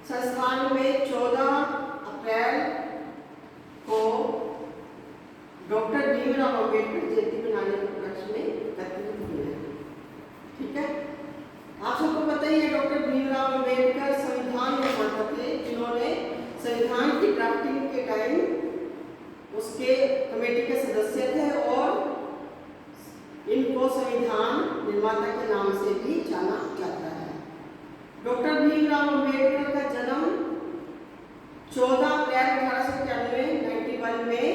संस्थान में 14 अप्रैल को डॉक्टर भीमराव अम्बेडकर जयंती मनाने के उपलक्ष्य में एकत्रित हुए हैं। ठीक है, आप सबको पता ही है डॉक्टर भीमराव अम्बेडकर संविधान निर्माता थे, जिन्होंने संविधान की ड्राफ्टिंग के टाइम उसके कमेटी के सदस्य थे और इनको संविधान निर्माता के नाम से भी जाना जाता है। डॉक्टर भीमराव अम्बेडकर का जन्म 14 अप्रैल 1891 में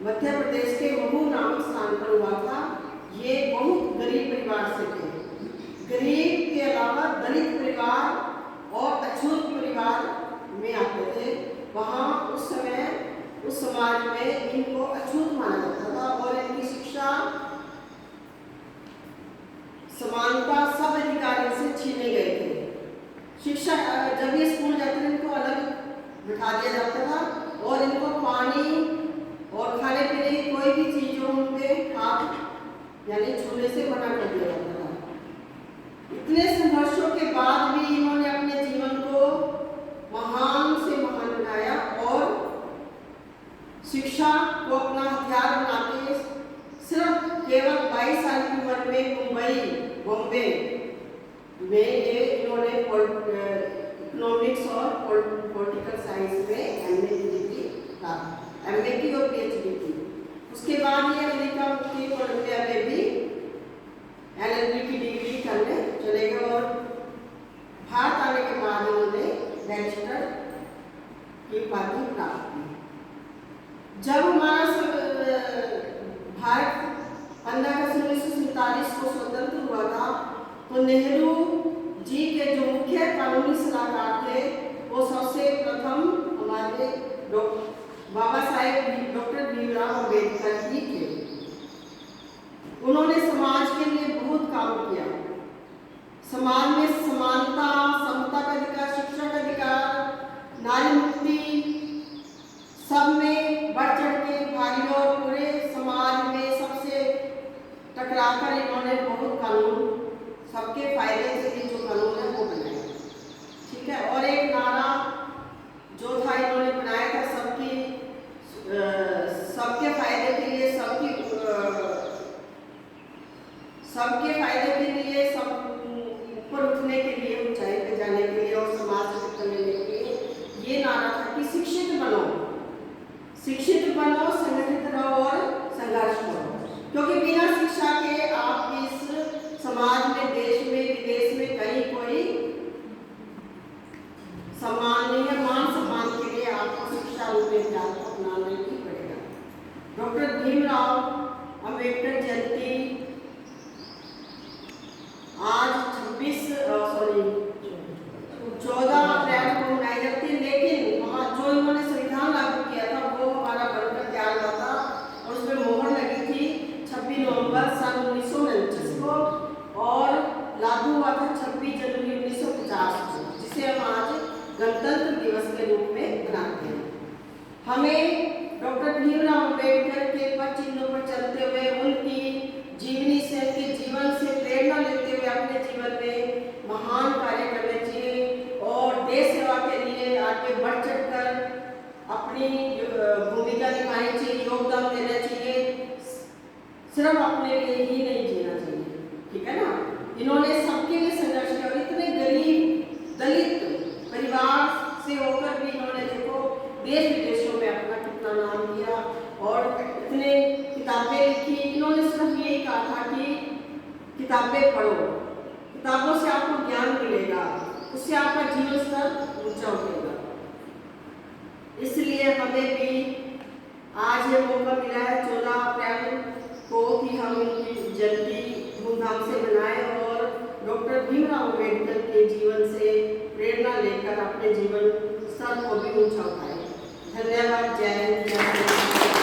मध्य प्रदेश के महू नामक स्थान पर हुआ था। ये बहुत गरीब परिवार से थे। गरीब के अलावा दलित परिवार और अछूत परिवार में आते थे। वहाँ उस समय उस समाज में इनको अछूत माना जाता था और इनकी शिक्षा समानता सब अधिकारियों से छीने गए थे। शिक्षा जब ये स्कूल जाते थे इनको अलग बिठा दिया जाता था और इनको पानी और खाने पीने की कोई भी चीज जो उनके हाथ यानी छूने से मना कर दिया जाता था। इतने संघर्षों के बाद भी इन्होंने अपने जीवन को महान से महान बनाया और शिक्षा को अपना हथियार बना के सिर्फ केवल 22 साल की उम्र में मुंबई बॉम्बे में ये इन्होंने इकोनॉमिक्स और पॉलिटिकल साइंस में एमए की डिग्री प्राप्त एमए की और पीएचडी की। उसके बाद ये अमेरिका की कोलंबिया में भी एलएलबी की डिग्री करने चले गए और भारत आने के बाद इन्होंने बैचलर की उपाधि प्राप्त की। जब हमारा भारत 15 अगस्त 1947 को स्वतंत्र हुआ था तो नेहरू जी के जो मुख्य कानूनी सलाहकार थे वो सबसे प्रथम हमारे बाबा साहेब डॉक्टर भीमराव अम्बेडकर ही थे। उन्होंने समाज के लिए बहुत काम किया। समाज में समानता, समता का अधिकार, शिक्षा का अधिकार, नारी मुक्ति सब में बढ़ चढ़ के भाग लिया और पूरे समाज में सबसे टकराकर इन्होंने बहुत कानून सबके फायदे के लिए जो कानून है वो बनाए। ठीक है, और एक नारा जो था इन्होंने बनाया था सबके फायदे के लिए, सबके फायदे के लिए, सब ऊपर उठने के लिए, ऊंचाई पे जाने के लिए और समाज से करने के लिए ये नारा था कि शिक्षित बनो, संगठित रहो और संघर्ष करो। क्योंकि बिना शिक्षा के आप इस समाज में, देश में, विदेश में कहीं कोई सम्मान नहीं है। मान सम्मान के लिए आपको शिक्षा रूप में ज्ञान को अपनाना ही पड़ेगा। डॉक्टर भीमराव अम्बेडकर जयंती आज 14 अप्रैल को मनाई जाती है, लेकिन जो इन्होंने संविधान लागू किया था वो हमारा बनकर तैयार हुआ था और उसमें मोहर लगी थी 26 नवंबर सन 1949 को और लागू हुआ था 26 जनवरी 1950 को, जिसे हम आज गणतंत्र दिवस के रूप में मनाते हैं। हमें डॉक्टर भीमराव अम्बेडकर के पद चिन्हों पर चलते हुए उनकी जीवनी से, उनके जीवन से प्रेरणा लेते हुए अपने जीवन में महान कार्य करने चाहिए और देश सेवा के लिए आगे बढ़ चढ़कर अपनी भूमिका निभानी चाहिए, योगदान देना चाहिए। सिर्फ अपने लिए ही नहीं जीना चाहिए। ठीक है ना, इन्होंने सबके लिए संघर्ष किया और इतने गरीब दलित परिवार से होकर भी इन्होंने देखो देश विदेशों में अपना कितना नाम किया और इतने किताबें लिखी। इन्होंने सिर्फ यही कहा था कि किताबें पढ़ो, किताबों से आपको ज्ञान मिलेगा, उससे आपका जीवन स्तर ऊंचा उठेगा। इसलिए हमें भी आज ये मौका मिला है 14 अप्रैल को कि हम इनकी जयंती धूमधाम से मनाएं और डॉक्टर भीमराव अम्बेडकर के जीवन से प्रेरणा लेकर अपने जीवन स्तर को भी ऊंचा उठाएं। धन्यवाद। जय हिंद, जय भारत।